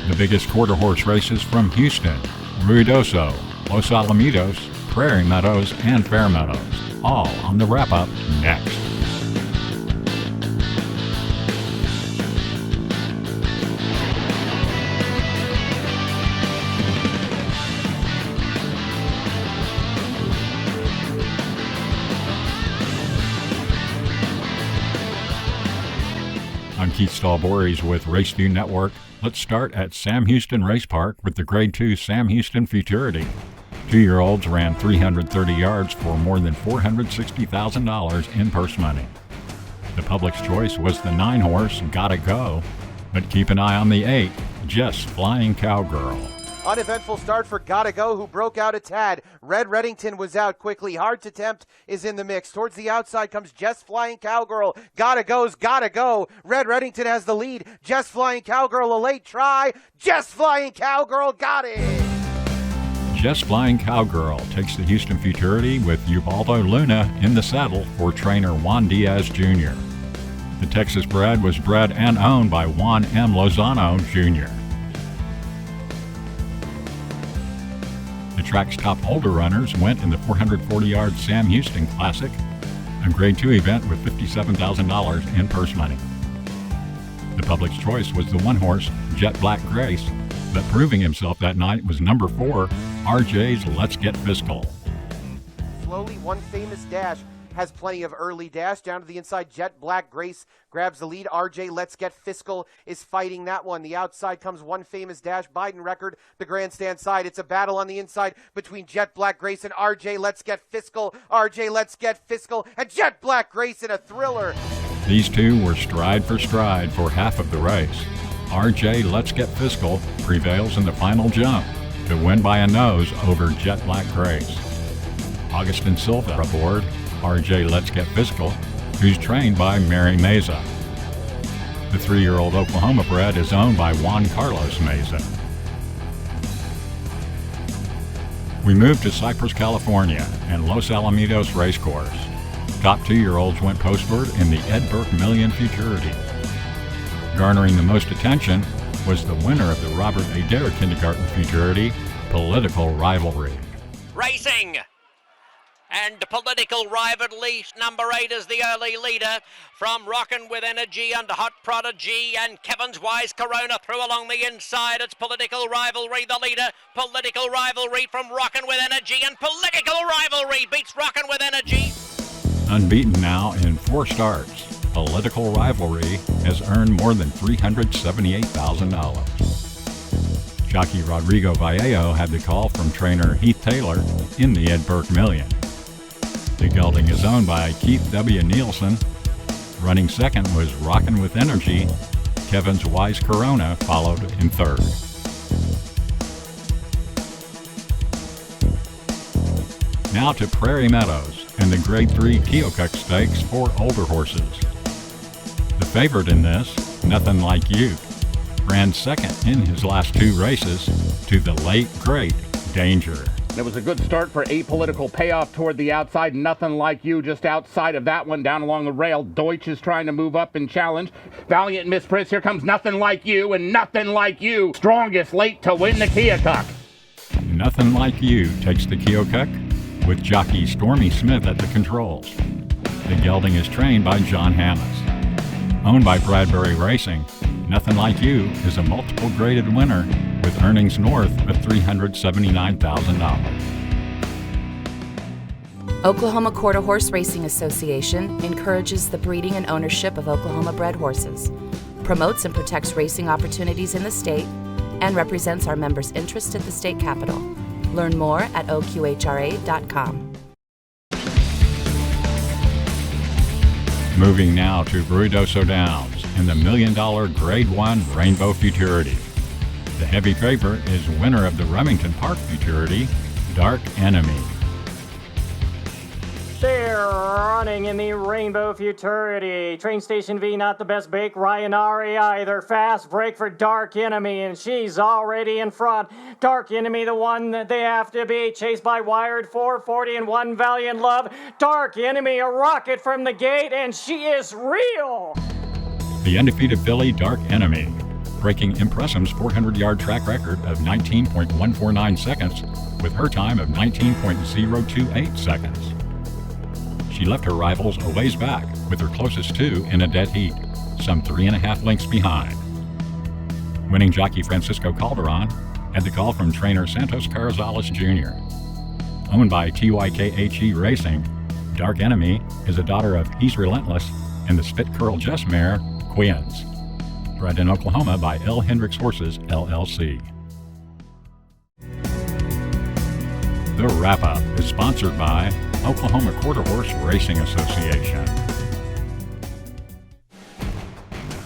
The biggest quarter horse races from Houston, Ruidoso, Los Alamitos, Prairie Meadows, and Fair Meadows, all on the wrap-up next. I'm Keith Stallbories with RaceView Network. Let's start at Sam Houston Race Park with the Grade 2 Sam Houston Futurity. 2-year-olds ran 330 yards for more than $460,000 in purse money. The public's choice was the 9-horse Gotta Go, but keep an eye on the 8, Just Flying Cowgirl. Uneventful start for Gotta Go, who broke out a tad. Red Reddington was out quickly. Hard to Tempt is in the mix. Towards the outside comes Just Flying Cowgirl. Gotta Go's Gotta Go. Red Reddington has the lead. Just Flying Cowgirl, a late try. Just Flying Cowgirl got it. Just Flying Cowgirl takes the Houston Futurity with Ubaldo Luna in the saddle for trainer Juan Diaz Jr. The Texas bred was bred and owned by Juan M. Lozano Jr. The track's top older runners went in the 440-yard Sam Houston Classic, a Grade 2 event with $57,000 in purse money. The public's choice was the 1-horse Jet Black Grace, but proving himself that night was number 4, RJ's Let's Get Fiscal. Slowly, One Famous Dash has plenty of early dash. Down to the inside, Jet Black Grace grabs the lead. RJ Let's Get Fiscal is fighting that one. The outside comes One Famous Dash. Biden Record, the grandstand side. It's a battle on the inside between Jet Black Grace and RJ Let's Get Fiscal. RJ Let's Get Fiscal and Jet Black Grace in a thriller. These two were stride for half of the race. RJ Let's Get Fiscal prevails in the final jump to win by a nose over Jet Black Grace. Augustin Silva aboard RJ Let's Get Fiscal, who's trained by Mary Meza. The 3-year-old Oklahoma bred is owned by Juan Carlos Meza. We moved to Cypress, California, and Los Alamitos Racecourse. Top 2-year-olds went postward in the Ed Burke Million Futurity. Garnering the most attention was the winner of the Robert Adair Kindergarten Futurity, Political Rivalry. Racing! And Political Rivalry, number 8 is the early leader from Rockin' With Energy under Hot Prodigy and Kevin's Wise Corona through along the inside. It's Political Rivalry, the leader. Political Rivalry from Rockin' With Energy, and Political Rivalry beats Rockin' With Energy. Unbeaten now in 4 starts, Political Rivalry has earned more than $378,000. Jockey Rodrigo Vallejo had the call from trainer Heath Taylor in the Ed Burke Million. The gelding is owned by Keith W. Nielsen. Running second was Rockin' With Energy. Kevin's Wise Corona followed in third. Now to Prairie Meadows and the Grade 3 Keokuk Stakes for older horses. The favorite in this, Nothing Like You, ran second in his last 2 races to the late, great Danger. It was a good start for Apolitical. Payoff toward the outside. Nothing Like You just outside of that one down along the rail. Deutsch is trying to move up and challenge. Valiant Miss Priss. Here comes Nothing Like You, and Nothing Like You, strongest late to win the Keokuk. Nothing Like You takes the Keokuk with jockey Stormy Smith at the controls. The gelding is trained by John Hammes. Owned by Bradbury Racing, Nothing Like You is a multiple graded winner with earnings north of $379,000. Oklahoma Quarter Horse Racing Association encourages the breeding and ownership of Oklahoma-bred horses, promotes and protects racing opportunities in the state, and represents our members' interest at the state capitol. Learn more at oqhra.com. Moving now to Ruidoso Downs in the $1 million Grade 1 Rainbow Futurity. The heavy favorite is winner of the Remington Park Futurity, Dark Enemy. They're running in the Rainbow Futurity. Train Station V, not the best bake. Ryanari either. Fast break for Dark Enemy, and she's already in front. Dark Enemy, the one that they have to beat. Chased by Wired 440 and One Valiant Love. Dark Enemy, a rocket from the gate, and she is real. The undefeated filly Dark Enemy breaking Impressum's 400-yard track record of 19.149 seconds with her time of 19.028 seconds. She left her rivals a ways back, with her closest two in a dead heat, some 3.5 lengths behind. Winning jockey Francisco Calderon had the call from trainer Santos Carrizales Jr. Owned by TYKHE Racing, Dark Enemy is a daughter of He's Relentless and the Spit Curl Just mare, Queens. Bred in Oklahoma by L. Hendricks Horses, LLC. The Wrap-Up is sponsored by Oklahoma Quarter Horse Racing Association.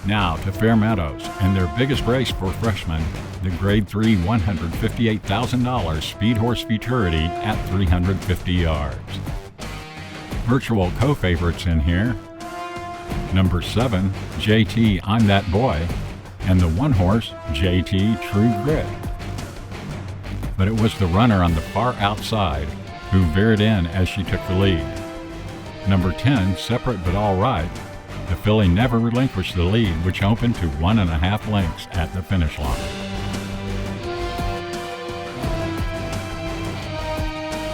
Now to Fair Meadows and their biggest race for freshmen, the Grade 3 $158,000 Speedhorse Futurity at 350 yards. Virtual co-favorites in here: number 7, JT I'm That Boy, and the one-horse JT True Grit. But it was the runner on the far outside who veered in as she took the lead. Number 10, Separate But All Right, the filly never relinquished the lead, which opened to 1.5 lengths at the finish line.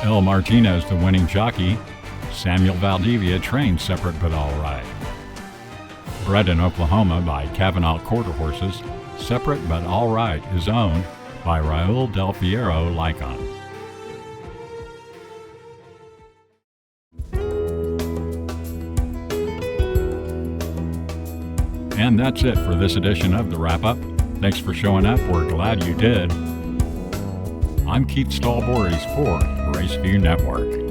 El Martinez, the winning jockey. Samuel Valdivia trained Separate But All Right. Bred in Oklahoma by Kavanaugh Quarter Horses, Separate But All Right is owned by Raul Del Fierro Lycon. And that's it for this edition of the Wrap-Up. Thanks for showing up. We're glad you did. I'm Keith Stallboris for Raceview Network.